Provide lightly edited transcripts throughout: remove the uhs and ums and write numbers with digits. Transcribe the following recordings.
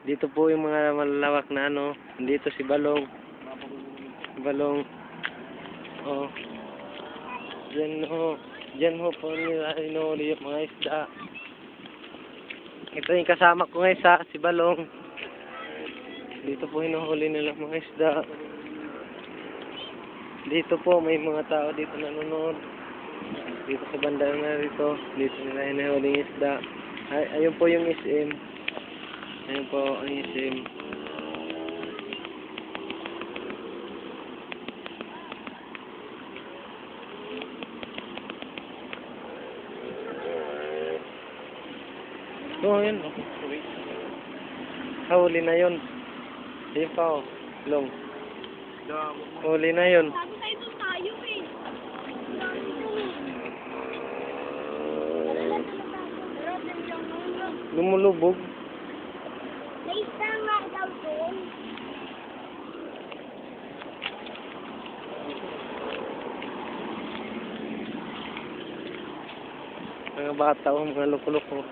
Dito po yung mga malalawak na ano. Dito si Balong. Balong. Oh. Diyan ho po nila inuuli yung mga isda. Ito yung kasama ko ngayon si Balong. Dito po hinuhuli nila mga isda. Dito po may mga tao dito nanonood. Dito sa banda na rito. Dito nila hinuhuli yung isda. Ayun po yung SM. Ayun po ang SM. So, yun. Huli na yun. Ayun pa o. Long. Huli na yun. Sabi tayo doon tayo eh. Lumulubog. May isda nga daw doon. Mga bata o, mga loko-loko.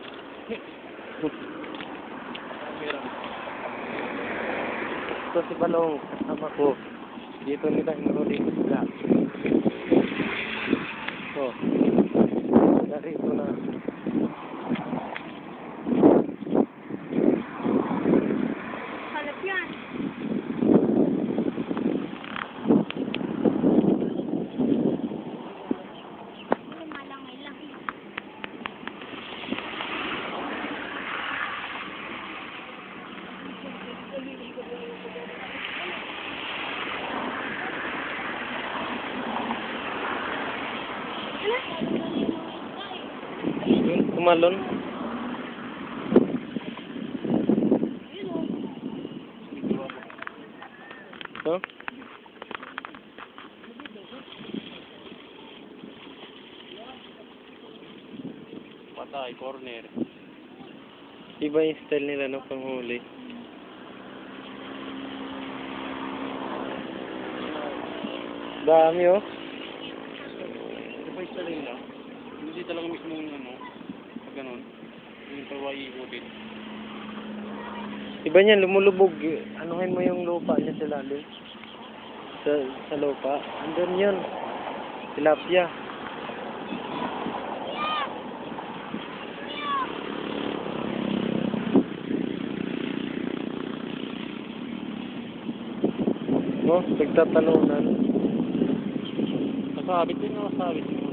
Ito si Balong, kasama ko. Dito nila hinuhuli yung isda. So, narito na. Halap yan. Lumalangay lang. Tumalon. No? Patay, corner. Iba yung style nila no, panghuli. Dami oh. Iba yung style nila. Hindi talaga mismo yung ano, pag ganun. Yung tawa iikutin. Iba niyan, lumulubog. Anuhin mo yung lupa niya sa lalim. Sa lupa. Andun yun. Tilapia. No, nagtatalunan. Nasabit din, nasabit.